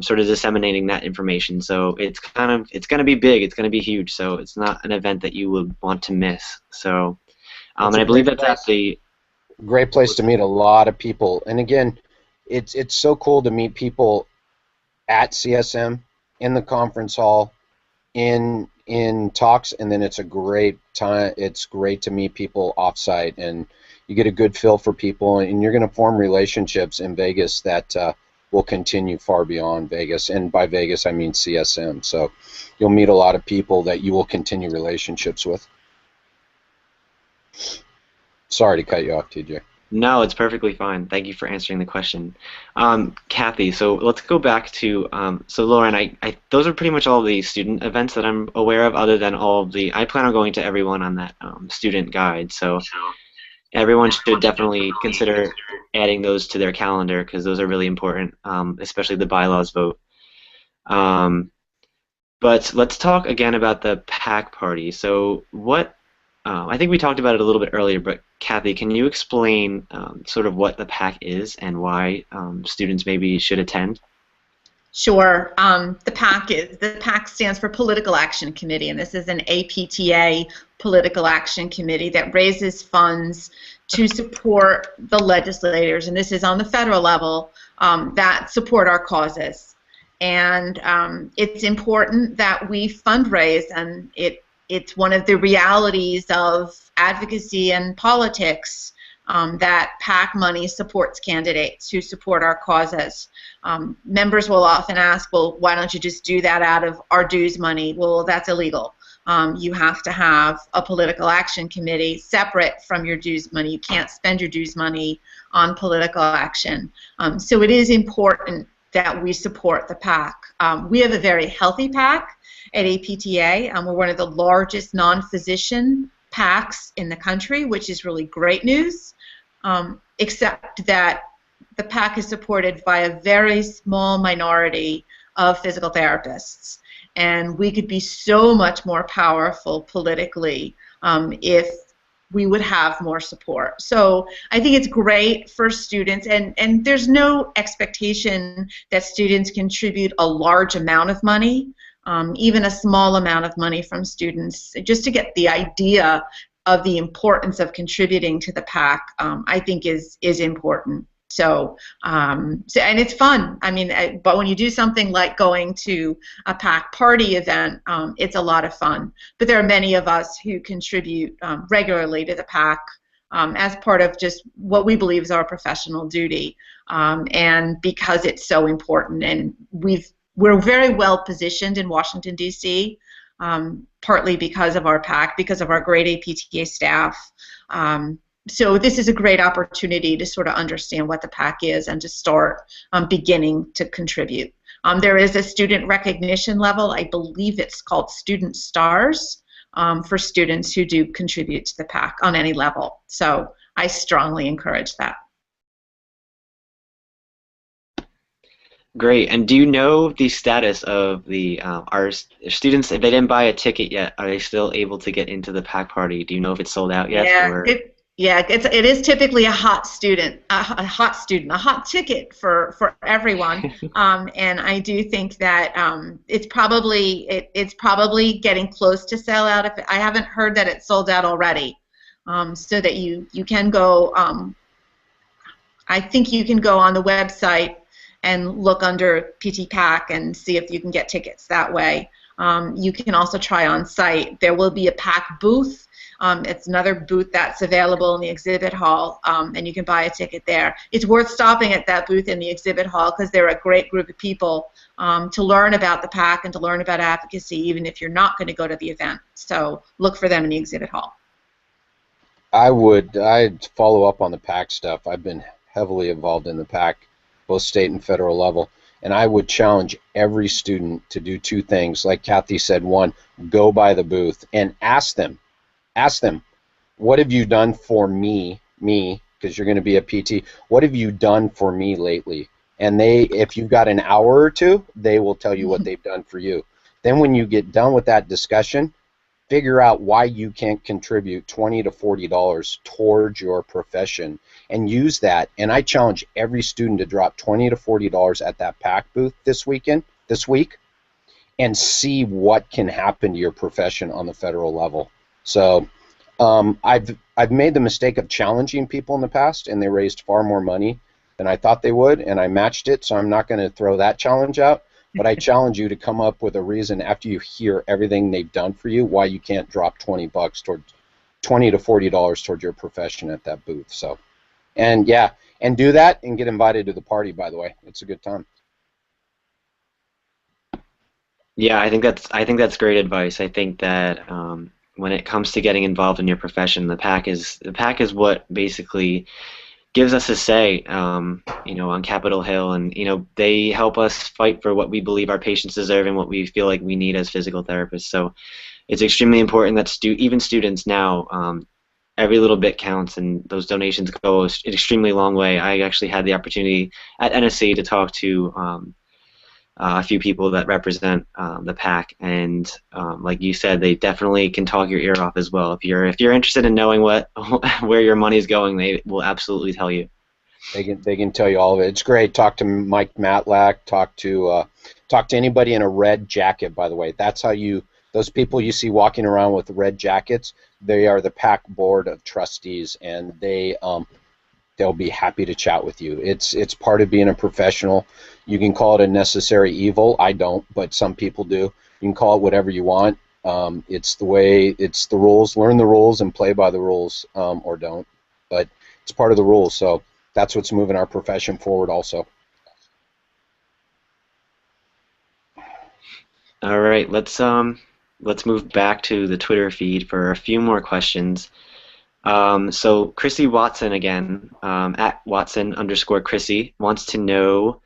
sort of disseminating that information. So it's going to be big, it's going to be huge. So it's not an event that you would want to miss. So and I believe that's at the great place to meet a lot of people. And again, it's so cool to meet people at CSM, in the conference hall, in talks, and then it's a great time. It's great to meet people offsite, and you get a good feel for people, and you're going to form relationships in Vegas that will continue far beyond Vegas. And by Vegas, I mean CSM. So you'll meet a lot of people that you will continue relationships with. Sorry to cut you off, TJ. No, it's perfectly fine. Thank you for answering the question. Kathy, so let's go back to, so Lauren, those are pretty much all the student events that I'm aware of, other than all of I plan on going to everyone on that student guide, so everyone should definitely consider adding those to their calendar, because those are really important, especially the bylaws vote. But let's talk again about the PAC party. So what, I think we talked about it a little bit earlier, but Kathy, can you explain sort of what the PAC is and why students maybe should attend? Sure. The PAC stands for Political Action Committee, and this is an APTA political action committee that raises funds to support the legislators, and this is on the federal level, that support our causes. And it's important that we fundraise, and it's one of the realities of advocacy and politics that PAC money supports candidates who support our causes. Members will often ask, well, why don't you just do that out of our dues money? Well, that's illegal. You have to have a political action committee separate from your dues money. You can't spend your dues money on political action. So it is important that we support the PAC. We have a very healthy PAC at APTA. We're one of the largest non-physician PACs in the country, which is really great news, except that the PAC is supported by a very small minority of physical therapists. And we could be so much more powerful politically if we would have more support. So I think it's great for students, and there's no expectation that students contribute a large amount of money. Even a small amount of money from students, just to get the idea of the importance of contributing to the PAC, I think is important. And it's fun. I mean, but when you do something like going to a PAC party event, it's a lot of fun. But there are many of us who contribute regularly to the PAC as part of just what we believe is our professional duty, and because it's so important. And we're very well positioned in Washington, D.C., partly because of our PAC, because of our great APTA staff. So this is a great opportunity to sort of understand what the PAC is and to start beginning to contribute. There is a student recognition level. I believe it's called Student Stars for students who do contribute to the PAC on any level. So I strongly encourage that. Great. And do you know the status of the our students? If they didn't buy a ticket yet, are they still able to get into the PAC party? Do you know if it's sold out yet? Yeah, it is typically a hot ticket for everyone. And I do think that it's probably getting close to sell out. If I haven't heard that it's sold out already, so that you can go. I think you can go on the website and look under PT PAC and see if you can get tickets that way. You can also try on site. There will be a PAC booth. It's another booth that's available in the exhibit hall, and you can buy a ticket there. It's worth stopping at that booth in the exhibit hall because they're a great group of people to learn about the PAC and to learn about advocacy, even if you're not going to go to the event. So look for them in the exhibit hall. I'd follow up on the PAC stuff. I've been heavily involved in the PAC, both state and federal level, and I would challenge every student to do two things. Like Kathy said, one, go by the booth and ask them, what have you done for me, because you're going to be a PT, what have you done for me lately? And if you've got an hour or two, they will tell you what they've done for you. Then when you get done with that discussion, figure out why you can't contribute $20 to $40 towards your profession and use that. And I challenge every student to drop $20 to $40 at that PAC booth this week, and see what can happen to your profession on the federal level. So I've made the mistake of challenging people in the past, and they raised far more money than I thought they would, and I matched it, so I'm not going to throw that challenge out. But I challenge you to come up with a reason after you hear everything they've done for you why you can't drop $20 towards $20 to $40 towards your profession at that booth. So, and do that and get invited to the party. By the way, it's a good time. Yeah, I think that's great advice. I think that when it comes to getting involved in your profession, the PAC is what basically gives us a say, on Capitol Hill, and they help us fight for what we believe our patients deserve and what we feel like we need as physical therapists. So it's extremely important that even students now, every little bit counts, and those donations go an extremely long way. I actually had the opportunity at NSC to talk to a few people that represent the PAC, and like you said, they definitely can talk your ear off as well. If you're interested in knowing where your money is going, they will absolutely tell you. They can tell you all of it. It's great. Talk to Mike Matlack. Talk to anybody in a red jacket. By the way, that's how those people you see walking around with red jackets. They are the PAC board of trustees, and they'll be happy to chat with you. It's part of being a professional. You can call it a necessary evil. I don't, but some people do. You can call it whatever you want. It's the rules. Learn the rules and play by the rules, or don't. But it's part of the rules. So that's what's moving our profession forward also. All right, let's move back to the Twitter feed for a few more questions. So Chrissy Watson again, at Watson_Chrissy, wants to know,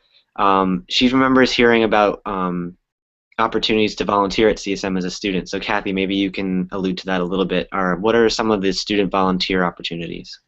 she remembers hearing about opportunities to volunteer at CSM as a student. So Kathy, maybe you can allude to that a little bit. Or what are some of the student volunteer opportunities?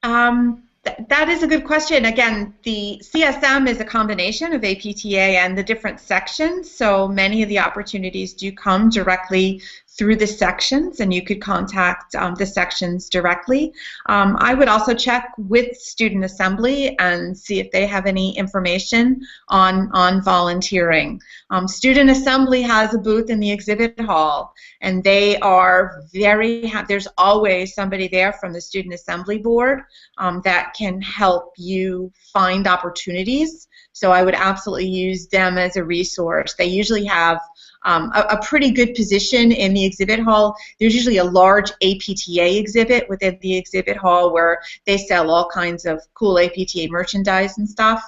That is a good question. Again, the CSM is a combination of APTA and the different sections, so many of the opportunities do come directly through the sections, and you could contact the sections directly. I would also check with Student Assembly and see if they have any information on volunteering. Student Assembly has a booth in the exhibit hall, and they are very happy. There's always somebody there from the Student Assembly Board that can help you find opportunities. So I would absolutely use them as a resource. They usually have a pretty good position in the exhibit hall. There's usually a large APTA exhibit within the exhibit hall where they sell all kinds of cool APTA merchandise and stuff.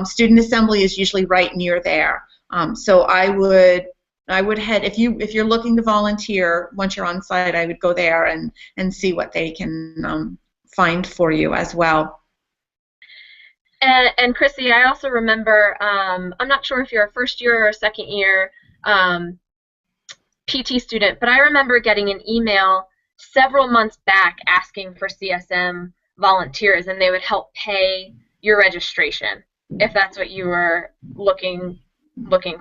Student Assembly is usually right near there. So I would head, if you're looking to volunteer, once you're on site, I would go there and see what they can find for you as well. And Chrissy, I also remember, I'm not sure if you're a first year or a second year PT student, but I remember getting an email several months back asking for CSM volunteers, and they would help pay your registration if that's what you were looking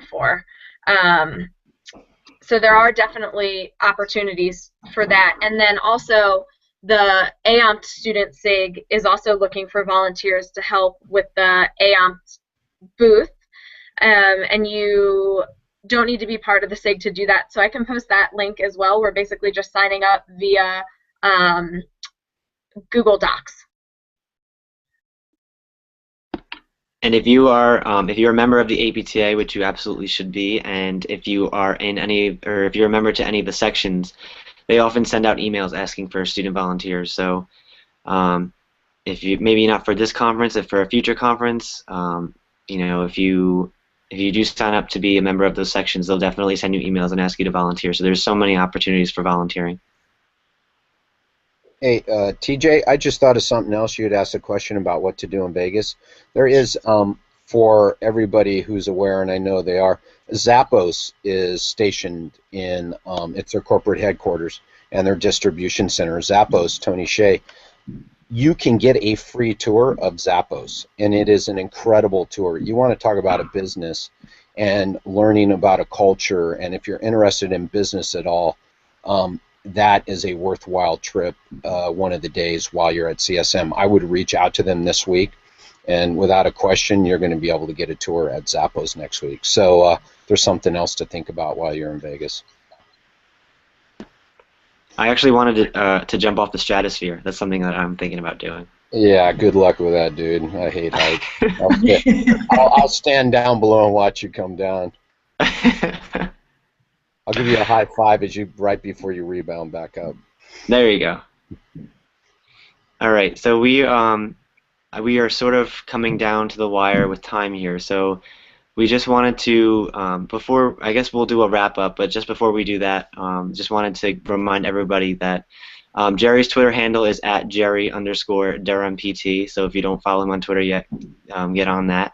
for. So there are definitely opportunities for that. And then also the AOMT Student SIG is also looking for volunteers to help with the AOMT booth, and you don't need to be part of the SIG to do that. So I can post that link as well. We're basically just signing up via Google Docs. And if you are a member of the APTA, which you absolutely should be, and if you are in any, or if you're a member to any of the sections, they often send out emails asking for student volunteers. So if you, maybe not for this conference, if for a future conference, you know, if you do sign up to be a member of those sections, they'll definitely send you emails and ask you to volunteer. So there's so many opportunities for volunteering. Hey, TJ, I just thought of something else. You had asked a question about what to do in Vegas. There is, for everybody who's aware, and I know they are, Zappos is stationed in, it's their corporate headquarters and their distribution center. Zappos, Tony Shea. You can get a free tour of Zappos, and it is an incredible tour. You want to talk about a business and learning about a culture, and if you're interested in business at all, that is a worthwhile trip one of the days while you're at CSM. I would reach out to them this week, and without a question, you're going to be able to get a tour at Zappos next week. So there's something else to think about while you're in Vegas. I actually wanted to jump off the stratosphere. That's something that I'm thinking about doing. Yeah, good luck with that, dude. I hate height. I'll stand down below and watch you come down. I'll give you a high five as you right before you rebound back up. There you go. All right, so we are sort of coming down to the wire with time here. So we just wanted to, before, I guess we'll do a wrap up, but just before we do that, just wanted to remind everybody that Jerry's Twitter handle is at Jerry_DurhamPT. So if you don't follow him on Twitter yet, get on that.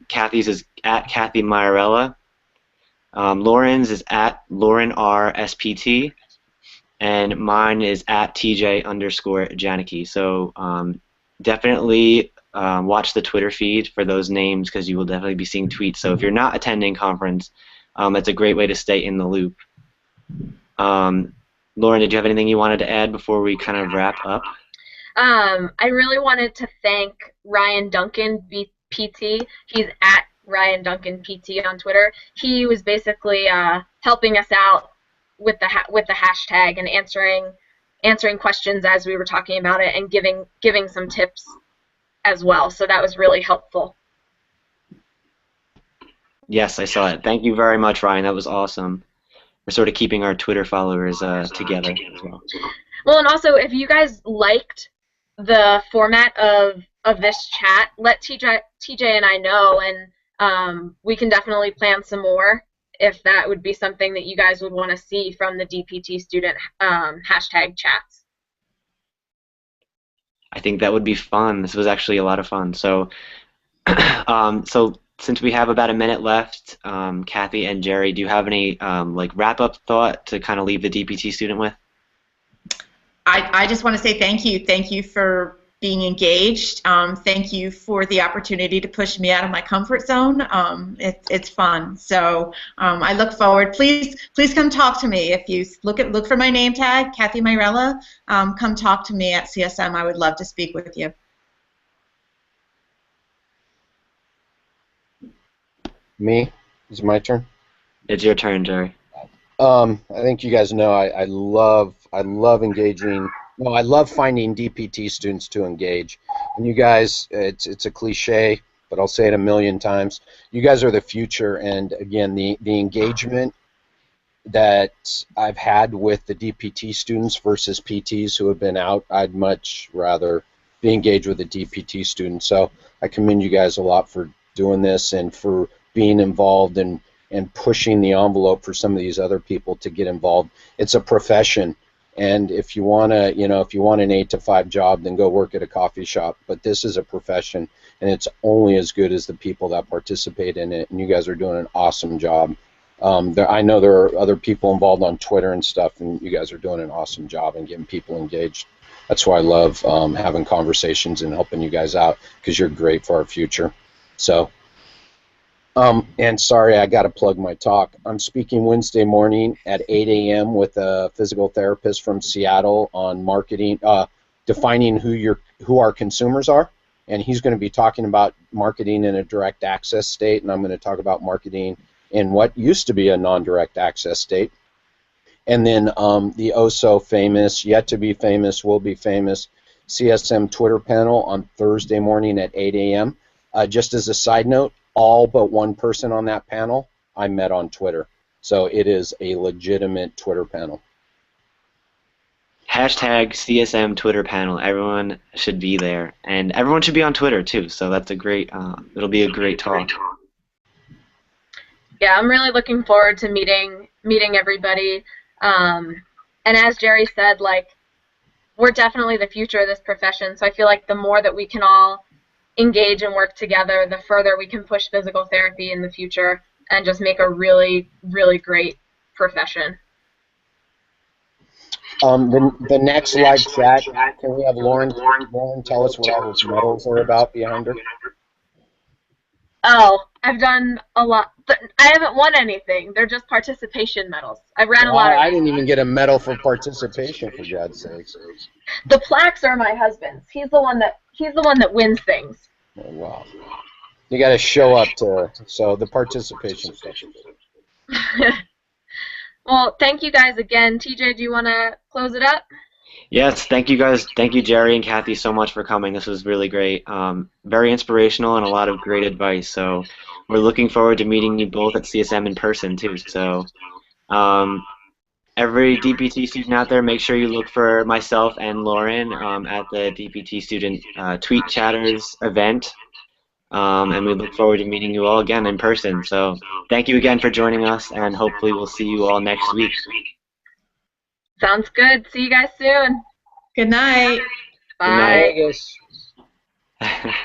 Kathy's is at Kathy Mairella. Lauren's is at LaurenRSPT, and mine is at TJ_Janicki. So definitely watch the Twitter feed for those names, because you will definitely be seeing tweets. So if you're not attending conference, that's a great way to stay in the loop. Lauren, did you have anything you wanted to add before we kind of wrap up? I really wanted to thank Ryan Duncan, PT. He's at Ryan Duncan PT on Twitter. He was basically helping us out with the hashtag and answering questions as we were talking about it, and giving some tips as well. So that was really helpful. Yes, I saw it. Thank you very much, Ryan. That was awesome. We're sort of keeping our Twitter followers together as well. Well, and also, if you guys liked the format of this chat, let TJ and I know, and we can definitely plan some more if that would be something that you guys would want to see from the DPT student hashtag chats. I think that would be fun. This was actually a lot of fun. So, so since we have about a minute left, Kathy and Jerry, do you have any like wrap-up thought to kind of leave the DPT student with? I just want to say thank you. Thank you for being engaged. Thank you for the opportunity to push me out of my comfort zone. It's fun. So I look forward. Please come talk to me. If you look for my name tag, Kathy Mairella, come talk to me at CSM. I would love to speak with you. Me? Is it my turn? It's your turn, Jerry. I think you guys know I love engaging. No, I love finding DPT students to engage. And you guys, it's a cliche, but I'll say it a million times. You guys are the future, and again, the engagement that I've had with the DPT students versus PTs who have been out, I'd much rather be engaged with the DPT students. So I commend you guys a lot for doing this and for being involved and pushing the envelope for some of these other people to get involved. It's a profession, and if you want to, if you want an 8 to 5 job, then go work at a coffee shop. But this is a profession, and it's only as good as the people that participate in it. And you guys are doing an awesome job. I know there are other people involved on Twitter and stuff, and you guys are doing an awesome job in getting people engaged. That's why I love having conversations and helping you guys out, because you're great for our future. So. And sorry, I got to plug my talk. I'm speaking Wednesday morning at 8 a.m. with a physical therapist from Seattle on marketing, defining who our consumers are. And he's going to be talking about marketing in a direct access state, and I'm going to talk about marketing in what used to be a non-direct access state. And then the oh-so famous, yet to be famous, will be famous CSM Twitter panel on Thursday morning at 8 a.m. Just as a side note, all but one person on that panel I met on Twitter. So it is a legitimate Twitter panel. Hashtag CSM Twitter panel. Everyone should be there. And everyone should be on Twitter, too. So that's a great, it'll be a great talk. Yeah, I'm really looking forward to meeting everybody. And as Jerry said, like, we're definitely the future of this profession. So I feel like the more that we can all engage and work together, the further we can push physical therapy in the future and just make a really, really great profession. The next live chat, can we have Lauren tell us what all those medals are about behind her? Oh, I've done a lot. I haven't won anything. They're just participation medals. I ran a lot of. I didn't even get a medal for participation, for God's sakes. The plaques are my husband's. He's the one that wins things. Oh, wow. You got to show up so the participation stuff. Well, thank you guys again. TJ, do you want to close it up? Yes, thank you guys. Thank you, Jerry and Kathy, so much for coming. This was really great. Very inspirational and a lot of great advice. So we're looking forward to meeting you both at CSM in person, too. So every DPT student out there, make sure you look for myself and Lauren at the DPT student Tweet Chatters event. And we look forward to meeting you all again in person. So thank you again for joining us, and hopefully we'll see you all next week. Sounds good. See you guys soon. Good night. Bye. Good night.